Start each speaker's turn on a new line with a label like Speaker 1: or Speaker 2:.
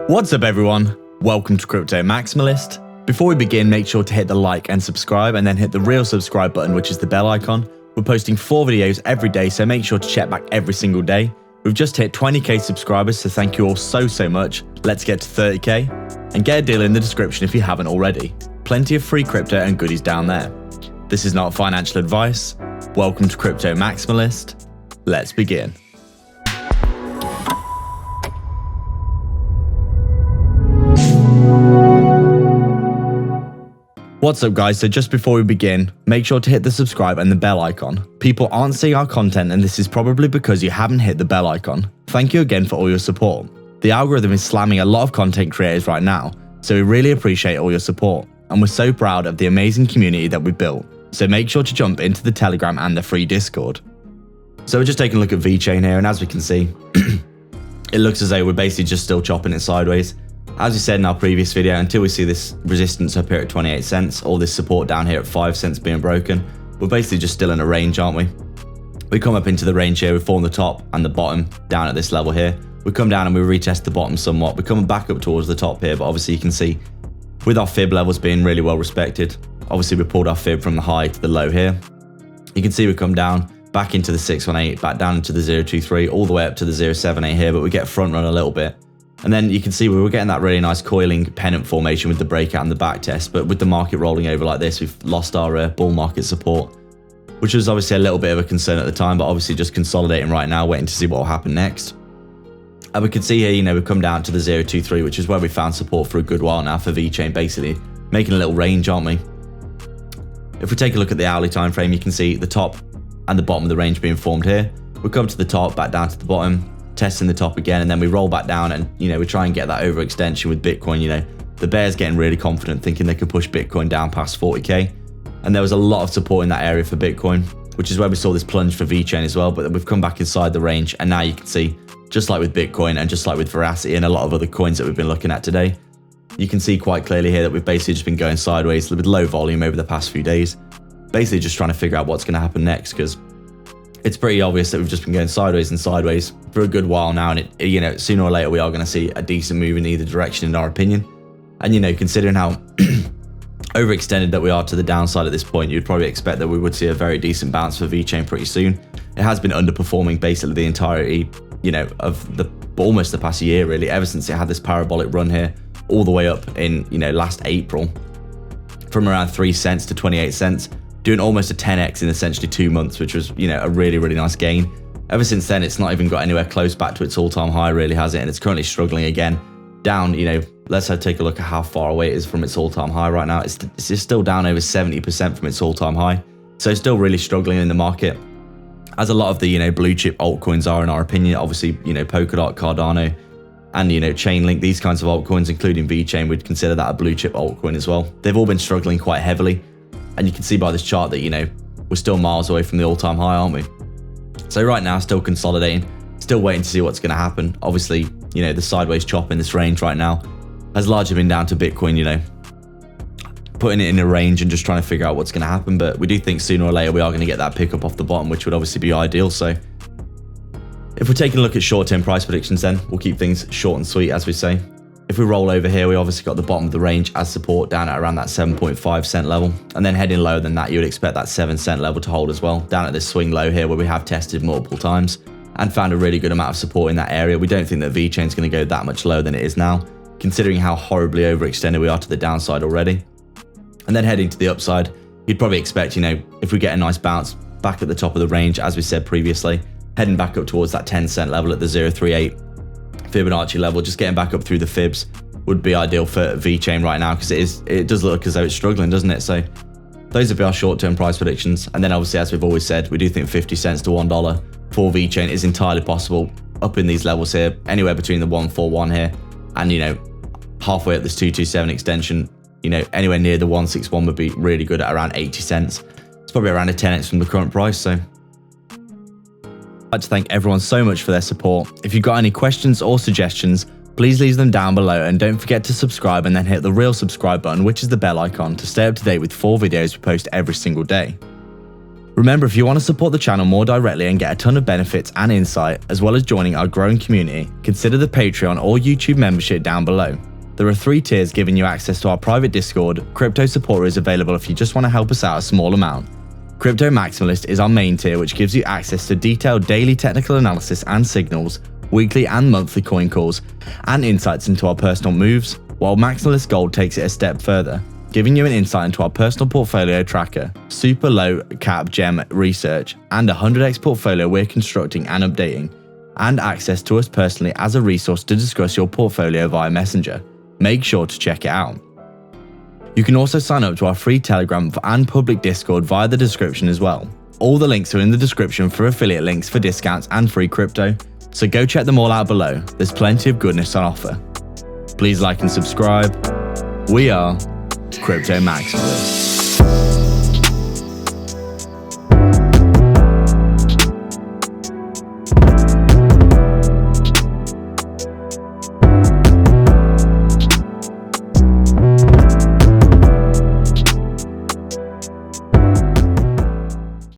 Speaker 1: What's up everyone? Welcome to Crypto Maximalist. Before we begin, make sure to hit the like and subscribe and then hit the real subscribe button, which is the bell icon. We're posting 4 videos every day, so make sure to check back every single day. We've just hit 20k subscribers, so thank you all so much. Let's get to 30k and get a deal in the description if you haven't already. Plenty of free crypto and goodies down there. This is not financial advice. Welcome to Crypto Maximalist. Let's begin. What's up guys, so just before we begin, make sure to hit the subscribe and the bell icon. People aren't seeing our content and this is probably because you haven't hit the bell icon. Thank you again for all your support. The algorithm is slamming a lot of content creators right now, so we really appreciate all your support. And we're so proud of the amazing community that we built, so make sure to jump into the Telegram and the free Discord. So we're just taking a look at Vechain here, and as we can see, it looks as though we're basically just still chopping it sideways. As we said in our previous video, until we see this resistance up here at 28 cents, or this support down here at 5 cents being broken, we're basically just still in a range, aren't we? We come up into the range here, we form the top and the bottom down at this level here. We come down and we retest the bottom somewhat. We're coming back up towards the top here, but obviously you can see with our fib levels being really well respected, obviously we pulled our fib from the high to the low here. You can see we come down back into the 618, back down into the 023, all the way up to the 078 here, but we get front run a little bit. And then you can see we were getting that really nice coiling pennant formation with the breakout and the back test, but with the market rolling over like this, we've lost our bull market support, which was obviously a little bit of a concern at the time, but obviously just consolidating right now, waiting to see what will happen next. And we can see here, we've come down to the 023, which is where we found support for a good while now for Vechain, basically making a little range, aren't we? If we take a look at the hourly time frame, you can see the top and the bottom of the range being formed here. We come to the top, back down to the bottom, testing the top again, and then we roll back down and we try and get that overextension with Bitcoin. The bears getting really confident, thinking they could push Bitcoin down past 40k, and there was a lot of support in that area for Bitcoin, which is where we saw this plunge for Vechain as well. But then we've come back inside the range, and now you can see, just like with Bitcoin and just like with Veracity and a lot of other coins that we've been looking at today, you can see quite clearly here that we've basically just been going sideways with low volume over the past few days, basically just trying to figure out what's going to happen next, because it's pretty obvious that we've just been going sideways and sideways for a good while now, and sooner or later we are going to see a decent move in either direction, in our opinion. And considering how overextended that we are to the downside at this point, you'd probably expect that we would see a very decent bounce for Vechain pretty soon. It has been underperforming basically the entirety, of almost the past year really, ever since it had this parabolic run here, all the way up in last April, from around 3 cents to 28 cents. Doing almost a 10x in essentially 2 months, which was, a really nice gain. Ever since then, it's not even got anywhere close back to its all-time high, really, has it? And it's currently struggling again. Down, let's take a look at how far away it is from its all-time high right now. It's just still down over 70% from its all-time high. So it's still really struggling in the market, as a lot of the, blue chip altcoins are, in our opinion. Obviously, Polkadot, Cardano, and, Chainlink, these kinds of altcoins, including Vechain, we'd consider that a blue chip altcoin as well. They've all been struggling quite heavily. And you can see by this chart that, we're still miles away from the all-time high, aren't we? So right now, still consolidating, still waiting to see what's going to happen. Obviously, the sideways chop in this range right now has largely been down to Bitcoin, putting it in a range and just trying to figure out what's going to happen. But we do think sooner or later we are going to get that pickup off the bottom, which would obviously be ideal. So if we're taking a look at short-term price predictions, then we'll keep things short and sweet, as we say. If we roll over here, we obviously got the bottom of the range as support down at around that 7.5 cent level. And then heading lower than that, you would expect that 7 cent level to hold as well, down at this swing low here where we have tested multiple times and found a really good amount of support in that area. We don't think that Vechain is going to go that much lower than it is now, considering how horribly overextended we are to the downside already. And then heading to the upside, you'd probably expect, if we get a nice bounce back at the top of the range, as we said previously, heading back up towards that 10 cent level at the 038 Fibonacci level, just getting back up through the fibs would be ideal for Vechain right now, because it does look as though it's struggling, doesn't it? So those would be our short-term price predictions. And then obviously, as we've always said, we do think 50 cents to $1 for Vechain is entirely possible up in these levels here, anywhere between the 141 here and halfway up this 227 extension, anywhere near the 161 would be really good at around 80 cents. It's probably around a 10x from the current price. So I'd like to thank everyone so much for their support. If you've got any questions or suggestions, please leave them down below, and don't forget to subscribe and then hit the real subscribe button, which is the bell icon, to stay up to date with 4 videos we post every single day. Remember, if you want to support the channel more directly and get a ton of benefits and insight, as well as joining our growing community, consider the Patreon or YouTube membership down below. There are 3 tiers giving you access to our private Discord. Crypto Supporter is available if you just want to help us out a small amount. Crypto Maximalist is our main tier, which gives you access to detailed daily technical analysis and signals, weekly and monthly coin calls, and insights into our personal moves, while Maximalist Gold takes it a step further, giving you an insight into our personal portfolio tracker, super low cap gem research, and a 100x portfolio we're constructing and updating, and access to us personally as a resource to discuss your portfolio via Messenger. Make sure to check it out. You can also sign up to our free Telegram and public Discord via the description as well. All the links are in the description for affiliate links for discounts and free crypto, so go check them all out below. There's plenty of goodness on offer. Please like and subscribe. We are Crypto Maximalists.